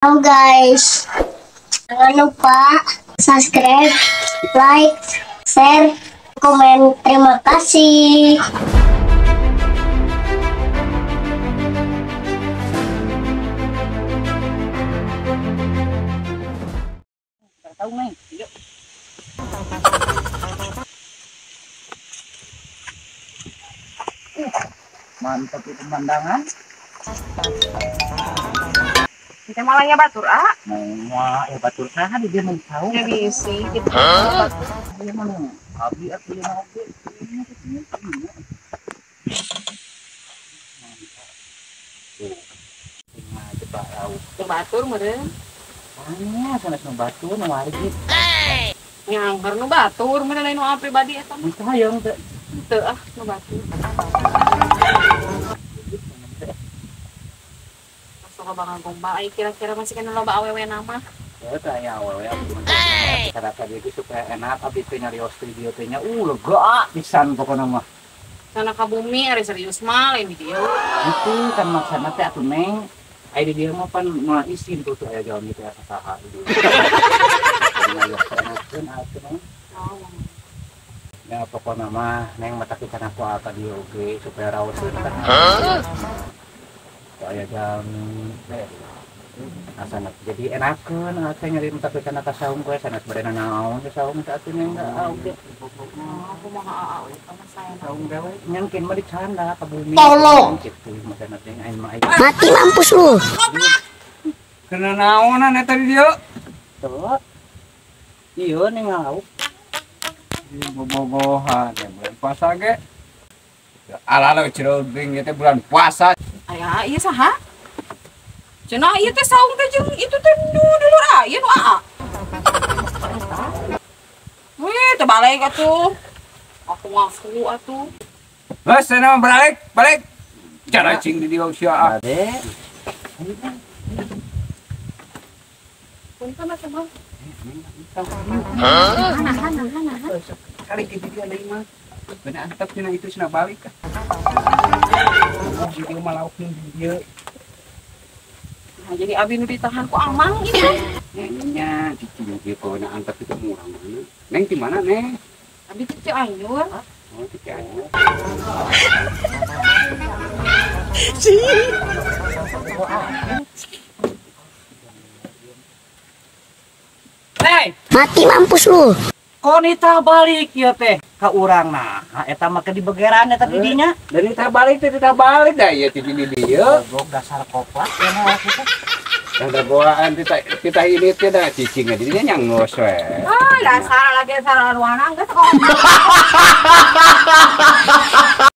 Halo guys, jangan lupa subscribe, like, share, komen. Terima kasih. Tahu nih, yuk. Mantap itu pemandangan. Kita malahnya batur, Mau batur saha dia mau tahu. Ya bisa, kita Dia mau abi aku yang mau ke. Nah, coba tahu. Ke batur meren. Tanya sana sama batur mau hari gitu. Yang karena batur meren lain orang pribadi eta mah. Itu hayang teh. Teu nu batur. Masuk ke bangang gombal, ai kira-kira masih kena loba awewe nama. Ya kayak awalnya kata tadi itu supaya enak abis teh nyari studio teh nya lega pisan pokoknya mah. Sana ka bumi ari serius mah lain di dieu. Itu kan maksudnya teh atuh neng ide dia mah pan mah isin tuh aya jalan itu asa saha itu. Ya pokoknya mah neng mata kita aku apa dia oke supaya rawas kan. Supaya jam asana jadi enakeun atuh nyari mata kita ka saung koe sanes barena naon ke saung teh atuh neng oke. Aku mah aawe sama saya. Saung gawe nyangkin mah dicanda ka bumi. Tolong. Gitu maksudna teh aing mah Mati mampus lu. kena naonan eta di dieu. Tuh. Ieu ning lauk. Bobogohan ya bulan puasa ge. Ala-ala cireuting teh bulan puasa. Aya ieu saha? Cenah ieu teh saung teh jeung itu teh dulu ieu nu aa. Wih, teu balik atuh. Aku ngaku atuh. Geus cenah balik. Cara cing di dieu sia. Ade. Punten atuh, Bang. Kali gitu dia deui mah. Bener antep cenah itu cenah balik. Oh, di dieu mah laukna di dieu. Nah, jadi abi nu ditahan ku amang gitu. Nengnya cicing dieu pokona antep itu murah mana. Neng di mana, Neng? Abi teh Cianjur. Oh, di Cianjur. Hey, Mati mampus lu. konita balik ieu teh ka urang nah. Eta mah ke di begeran eta di dinya. Dari teh balik dah ya di dieu. Goblok dasar koplak ya mah kita. Ada bawaan kita ini teh dah cicingnya di dinya nyangos we. Ah, dasar lagi sarang ruangan geus kok.